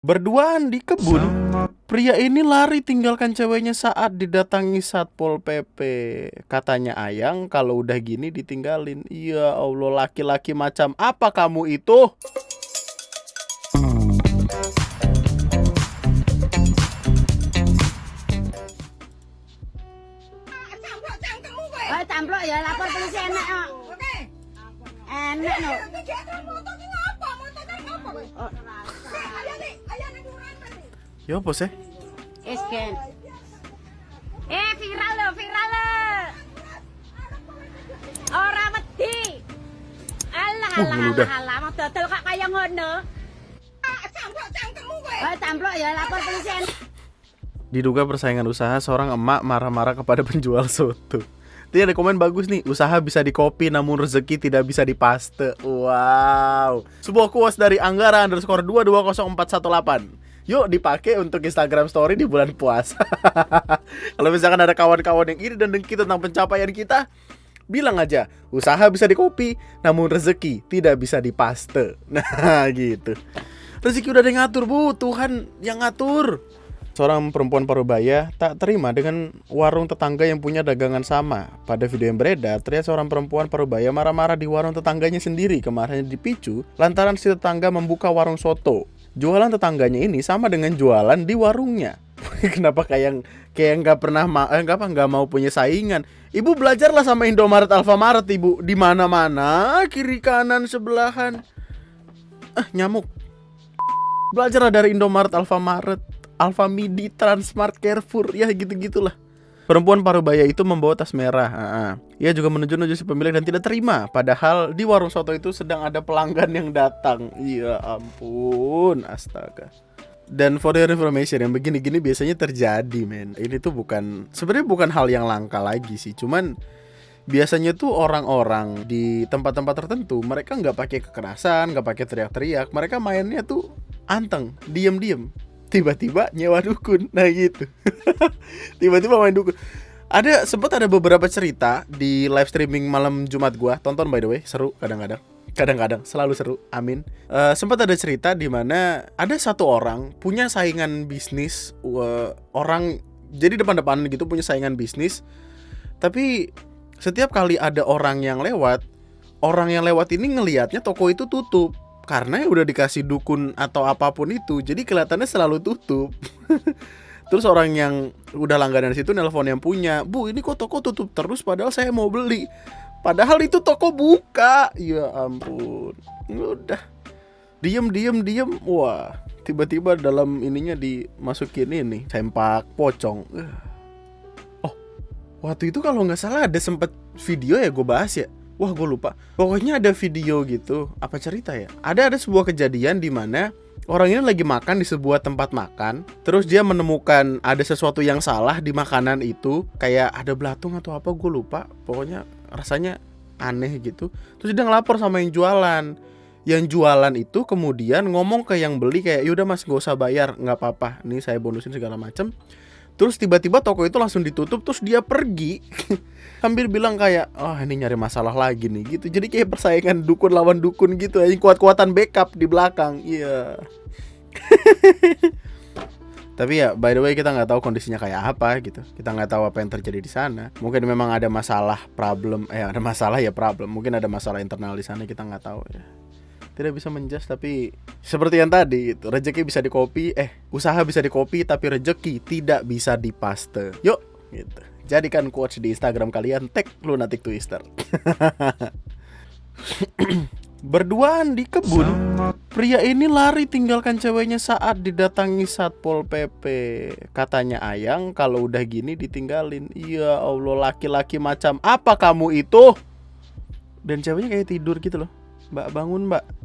Berduaan di kebun, pria ini lari tinggalkan ceweknya saat didatangi Satpol PP. Katanya Ayang kalau udah gini ditinggalin. Ya Allah, laki-laki macam apa kamu itu? Oh, camplok ya, lapor polisi enak kok. Enak no. Ya apa sih? Esken. Viral lo, viral lo. Ora wedi. Alah, alah, mau dodol kok kaya ngono. Oh, camplok ya, lapor polisi enak. Diduga persaingan usaha, seorang emak marah-marah kepada penjual soto. Tadi ada komen bagus nih, usaha bisa dikopi namun rezeki tidak bisa dipaste. Wow. Sebuah quotes dari Anggara_2200418. Yuk dipakai untuk Instagram story di bulan puasa. Kalau misalkan ada kawan-kawan yang iri dan dengki tentang pencapaian kita, bilang aja, usaha bisa dikopi namun rezeki tidak bisa dipaste. Nah gitu. Rezeki udah ada yang ngatur, Bu, Tuhan yang ngatur. Seorang perempuan Parubaya tak terima dengan warung tetangga yang punya dagangan sama. Pada video yang beredar, terlihat seorang perempuan Parubaya marah-marah di warung tetangganya sendiri. Kemarahannya dipicu lantaran si tetangga membuka warung soto. Jualan tetangganya ini sama dengan jualan di warungnya. Kenapa kayak nggak pernah nggak mau punya saingan? Ibu belajarlah sama Indomaret, Alfamaret, Ibu. Di mana-mana, kiri kanan sebelahan. Nyamuk. Belajarlah dari Indomaret, Alfamaret, Alfamidi, Transmart, Carrefour, ya gitu-gitulah. Perempuan Parubaya itu membawa tas merah. Ia juga menuju si pemilik dan tidak terima. Padahal di warung soto itu sedang ada pelanggan yang datang. Ya ampun, astaga. Dan for your information, yang begini-gini biasanya terjadi, men. Ini tuh sebenarnya bukan hal yang langka lagi sih. Cuman biasanya tuh orang-orang di tempat-tempat tertentu mereka nggak pakai kekerasan, nggak pakai teriak-teriak. Mereka mainnya tuh anteng, diem-diem. Tiba-tiba nyewa dukun, nah gitu. Tiba-tiba main dukun. Sempat ada beberapa cerita di live streaming malam Jumat gua. Tonton by the way, seru kadang-kadang selalu seru, amin. Sempat ada cerita di mana ada satu orang punya saingan bisnis, orang jadi depan-depan gitu punya saingan bisnis. Tapi setiap kali ada orang yang lewat ini ngelihatnya toko itu tutup. Karena udah dikasih dukun atau apapun itu, jadi kelihatannya selalu tutup. Terus orang yang udah langganan situ nelpon yang punya, Bu, ini kok toko tutup terus padahal saya mau beli. Padahal itu toko buka. Ya ampun. Udah. Diem. Wah, tiba-tiba dalam ininya dimasukin ini sempak pocong. Oh, waktu itu kalau nggak salah ada sempet video ya gue bahas ya. Wah, gue lupa. Pokoknya ada video gitu. Apa cerita ya? Ada sebuah kejadian di mana orang ini lagi makan di sebuah tempat makan. Terus dia menemukan ada sesuatu yang salah di makanan itu. Kayak ada belatung atau apa, gue lupa. Pokoknya rasanya aneh gitu. Terus dia ngelapor sama yang jualan. Yang jualan itu kemudian ngomong ke yang beli kayak, yaudah mas, gak usah bayar, gak apa-apa, ini saya bonusin segala macem. Terus tiba-tiba toko itu langsung ditutup. Terus dia pergi sambil bilang kayak, oh ini nyari masalah lagi nih gitu. Jadi kayak persaingan dukun lawan dukun gitu ya, kuat-kuatan backup di belakang. Iya. Tapi ya by the way kita nggak tahu kondisinya kayak apa gitu. Kita nggak tahu apa yang terjadi di sana. Mungkin memang ada masalah ada masalah ya problem. Mungkin ada masalah internal di sana, kita nggak tahu ya. Tidak bisa menjas, tapi seperti yang tadi gitu, rezeki bisa dikopi, usaha bisa dikopi tapi rezeki tidak bisa dipaste. Yuk gitu. Jadikan quotes di Instagram kalian, tag Lunatic Twister. Berduaan di kebun, pria ini lari tinggalkan ceweknya saat didatangi Satpol PP. Katanya Ayang kalau udah gini ditinggalin. Ya Allah, laki-laki macam apa kamu itu? Dan ceweknya kayak tidur gitu loh. Mbak, bangun mbak.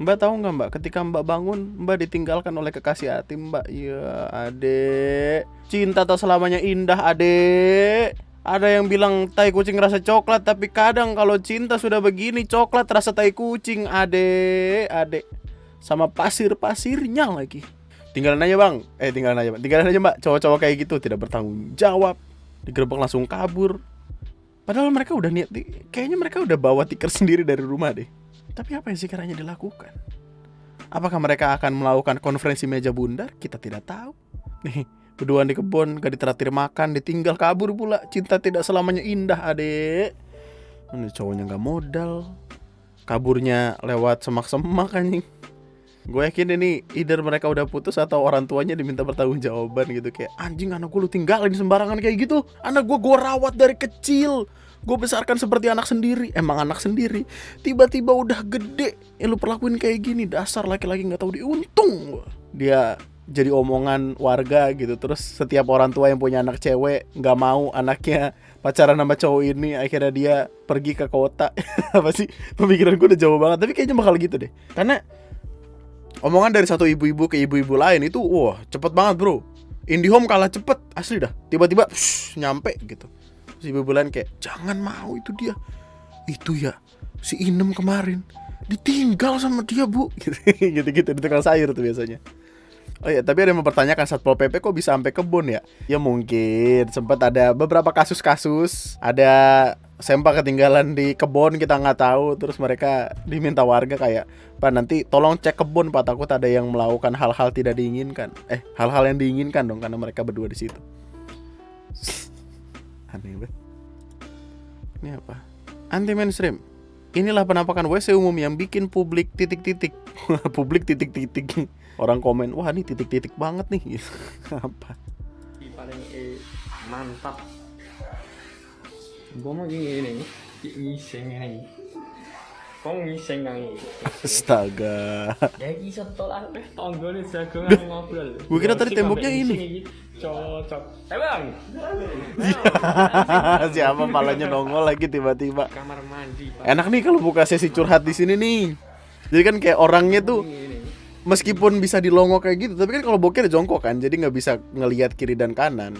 Mbak tahu nggak mbak, ketika mbak bangun, mbak ditinggalkan oleh kekasih hati mbak. Ya adek, cinta tak selamanya indah adek. Ada yang bilang tai kucing rasa coklat, tapi kadang kalau cinta sudah begini, coklat rasa tai kucing adek. Sama pasirnya lagi. Tinggalan aja bang, tinggalan aja mbak. Cowok-cowok kayak gitu tidak bertanggung jawab, digerebek langsung kabur. Padahal mereka udah niat, kayaknya mereka udah bawa tikar sendiri dari rumah deh. Tapi apa yang sekiranya dilakukan? Apakah mereka akan melakukan konferensi meja bundar? Kita tidak tahu. Nih, berduaan di kebun, gak ditraktir makan, ditinggal kabur pula. Cinta tidak selamanya indah, adek. Ini cowoknya gak modal, kaburnya lewat semak-semak anjing. Gue yakin ini either mereka udah putus atau orang tuanya diminta pertanggungjawaban gitu. Kayak anjing, anak gue lu tinggalin sembarangan kayak gitu. Anak gue rawat dari kecil, gue besarkan seperti anak sendiri. Emang anak sendiri, tiba-tiba udah gede lu perlakuin kayak gini. Dasar laki-laki gak tahu diuntung. Dia jadi omongan warga gitu. Terus setiap orang tua yang punya anak cewek gak mau anaknya pacaran sama cowok ini, akhirnya dia pergi ke kota. Apa sih, pemikiran gue udah jauh banget. Tapi kayaknya bakal gitu deh. Karena omongan dari satu ibu-ibu ke ibu-ibu lain itu wah cepet banget bro. IndiHome kalah cepet, asli dah. Tiba-tiba nyampe gitu. Terus ibu-ibu lain kayak jangan mau, itu dia. Itu ya si Inem kemarin ditinggal sama dia bu. Gitu-gitu di tukang sayur tuh biasanya. Oh iya, tapi ada yang mempertanyakan Satpol PP kok bisa sampai kebun ya? Ya mungkin sempat ada beberapa kasus-kasus, ada sampah ketinggalan di kebun, kita nggak tahu. Terus mereka diminta warga kayak, Pak nanti tolong cek kebun Pak, takut ada yang melakukan hal-hal tidak diinginkan. Hal-hal yang diinginkan dong, karena mereka berdua di situ. Aneh banget. Ini apa? Anti mainstream. Inilah penampakan WC umum yang bikin publik titik-titik. Publik titik-titik. Orang komen, wah ini titik-titik banget nih. Apa? Paling mantap. Gue mau gini, ngiseng ini. Kok ngiseng yang ini? Astaga. Ya kisah tolak tonggo nih jagongan ngobrol. Gue kira tadi temboknya ini. Cocok. Bang. Siapa palanya nongol lagi tiba-tiba. Kamar mandi. Enak nih kalau buka sesi curhat di sini nih. Jadi kan kayak orangnya tuh meskipun bisa dilongok kayak gitu, tapi kan kalau bokeh jongkok kan, jadi nggak bisa ngelihat kiri dan kanan.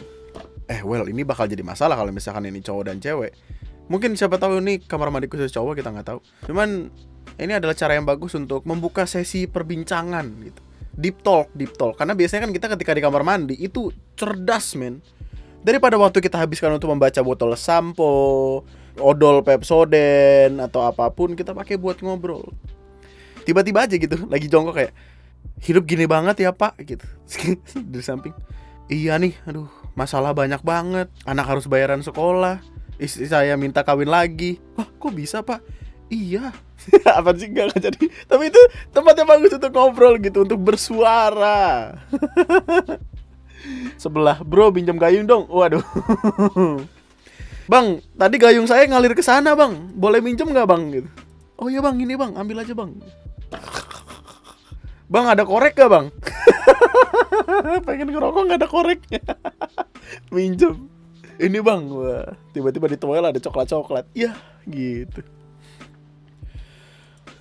Ini bakal jadi masalah kalau misalkan ini cowok dan cewek. Mungkin siapa tahu ini kamar mandi khusus cowok, kita nggak tahu. Cuman ini adalah cara yang bagus untuk membuka sesi perbincangan gitu. Deep talk. Karena biasanya kan kita ketika di kamar mandi itu cerdas men. Daripada waktu kita habiskan untuk membaca botol sampo, odol Pepsodent atau apapun, kita pakai buat ngobrol. Tiba-tiba aja gitu, lagi jongkok kayak, hidup gini banget ya pak gitu. Dari samping, iya nih, aduh masalah banyak banget, anak harus bayaran sekolah, istri saya minta kawin lagi. Wah kok bisa pak? Iya. Apa sih, gak jadi. Tapi itu tempatnya bagus untuk ngobrol gitu, untuk bersuara. Sebelah, bro pinjam gayung dong. Waduh. Bang, tadi gayung saya ngalir ke sana bang, boleh minjem nggak bang gitu. Oh iya bang, ini bang, ambil aja bang. Bang ada korek gak bang? Pengen ngerokok gak ada koreknya. Minjem. Ini bang, wah, tiba-tiba di toilet ada coklat-coklat. Ya gitu.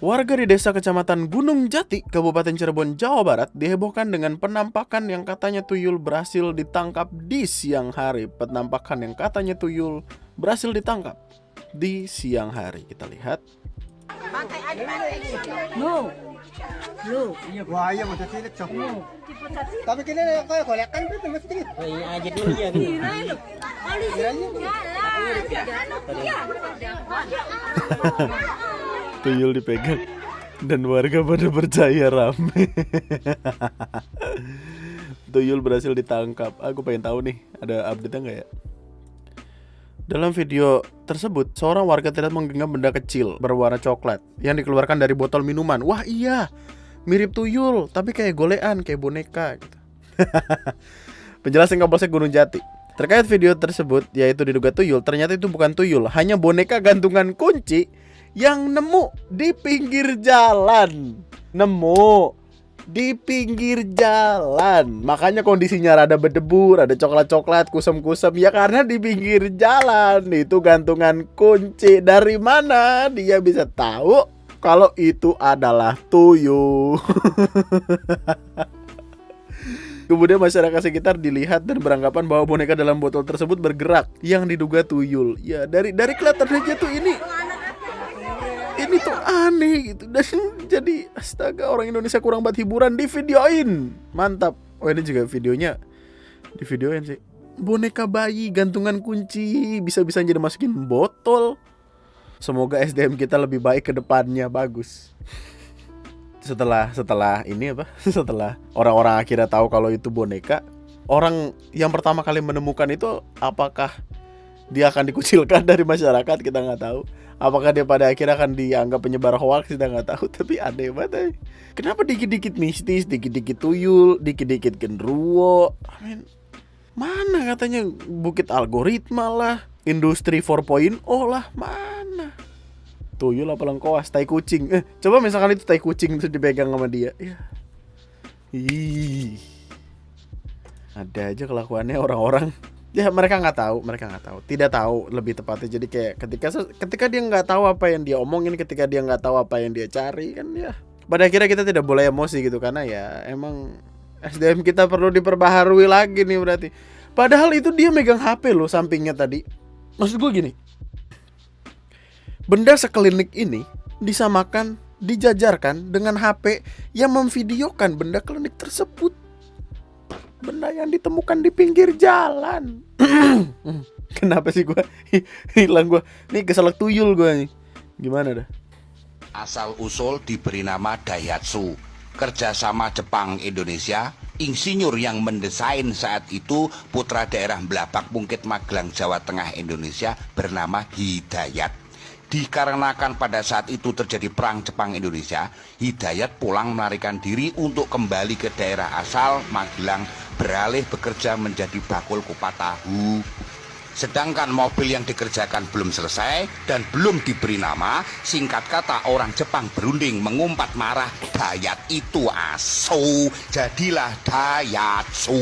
Warga di desa kecamatan Gunung Jati, Kabupaten Cirebon, Jawa Barat dihebohkan dengan penampakan yang katanya tuyul berhasil ditangkap di siang hari. Penampakan yang katanya tuyul berhasil ditangkap di siang hari. Kita lihat. No. Iya buaya mau cilik cok. Tapi kini kayak kolekan tuh mesti. Iya aja dulu ya. Tuyul dipegang dan warga pada percaya rame. Tuyul berhasil ditangkap. Aku pengen tahu nih, ada update-nya nggak ya? Dalam video tersebut, seorang warga terlihat menggenggam benda kecil berwarna coklat yang dikeluarkan dari botol minuman. Wah iya, mirip tuyul, tapi kayak golean, kayak boneka gitu. Penjelasan Kapolsek Gunung Jati terkait video tersebut, yaitu diduga tuyul, ternyata itu bukan tuyul, hanya boneka gantungan kunci yang nemu di pinggir jalan. Di pinggir jalan. Makanya kondisinya rada berdebu, rada coklat-coklat, kusem-kusem. Ya karena di pinggir jalan. Itu gantungan kunci. Dari mana dia bisa tahu kalau itu adalah tuyul? Kemudian masyarakat sekitar dilihat dan beranggapan bahwa boneka dalam botol tersebut bergerak, yang diduga tuyul. Ya dari kelihatan aja tuh ini tuh aneh gitu. Dan jadi astaga, orang Indonesia kurang banget hiburan, di videoin. Mantap. Oh ini juga videonya di videoin sih. Boneka bayi gantungan kunci bisa-bisa jadi masukin botol. Semoga SDM kita lebih baik ke depannya. Bagus. setelah ini apa? Setelah orang-orang akhirnya tahu kalau itu boneka, orang yang pertama kali menemukan itu apakah dia akan dikucilkan dari masyarakat, kita nggak tahu. Apakah dia pada akhirnya akan dianggap penyebar hoax, kita nggak tahu. Tapi aneh banget. Kenapa dikit-dikit mistis, dikit-dikit tuyul, dikit-dikit genderuwo? Mana katanya bukit algoritma lah, industri 4.0 lah, mana? Tuyul apa lengkoas, tai kucing. Coba misalkan itu tai kucing terus dipegang sama dia. Ya. Ih. Ada aja kelakuannya orang-orang. Ya mereka nggak tahu, tidak tahu lebih tepatnya. Jadi kayak ketika dia nggak tahu apa yang dia omongin, ketika dia nggak tahu apa yang dia cari, kan ya. Pada akhirnya kita tidak boleh emosi gitu, karena ya emang SDM kita perlu diperbaharui lagi nih berarti. Padahal itu dia megang HP loh sampingnya tadi. Maksud gue gini, benda sekelinik ini disamakan, dijajarkan dengan HP yang memvideokan benda klinik tersebut. Benda yang ditemukan di pinggir jalan. Kenapa sih gue hilang gue? Nih keselak tuyul gue nih. Gimana dah? Asal usul diberi nama Daihatsu. Kerjasama Jepang Indonesia. Insinyur yang mendesain saat itu putra daerah Blabak Mungkit Magelang Jawa Tengah Indonesia bernama Hidayat. Dikarenakan pada saat itu terjadi perang Jepang Indonesia, Hidayat pulang melarikan diri untuk kembali ke daerah asal Magelang, beralih bekerja menjadi bakul kupat tahu. Sedangkan mobil yang dikerjakan belum selesai dan belum diberi nama, singkat kata orang Jepang berunding mengumpat marah, Dayat itu asu, jadilah Daihatsu.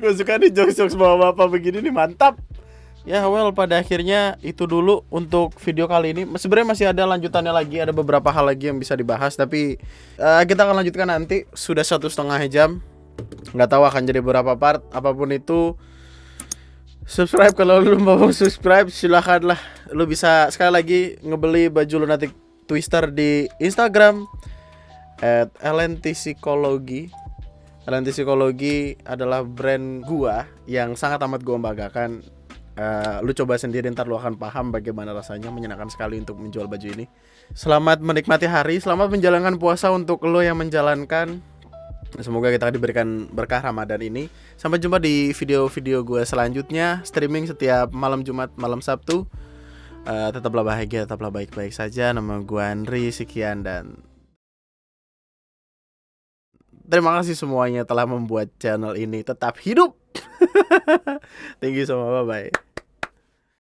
Gue suka nih jokes-jokes bapak-bapak begini nih, mantap. Ya well, pada akhirnya itu dulu untuk video kali ini. Sebenarnya masih ada lanjutannya lagi, ada beberapa hal lagi yang bisa dibahas, tapi kita akan lanjutkan nanti. Sudah 1,5 jam, nggak tahu akan jadi berapa part. Apapun itu, subscribe kalau lu mau subscribe, silahkanlah. Lu bisa sekali lagi ngebeli baju lunatic twister di Instagram @LNTpsikologi. LNT Psikologi adalah brand gua yang sangat amat gua banggakan. Lu coba sendiri, ntar lu akan paham bagaimana rasanya, menyenangkan sekali untuk menjual baju ini. Selamat menikmati hari, selamat menjalankan puasa untuk lo yang menjalankan. Semoga kita diberikan berkah Ramadan ini. Sampai jumpa di video-video gue selanjutnya, streaming setiap malam Jumat, malam Sabtu. Tetaplah bahagia, tetaplah baik-baik saja. Nama gue Andri, sekian dan terima kasih semuanya telah membuat channel ini tetap hidup. Thank you so much, bye-bye.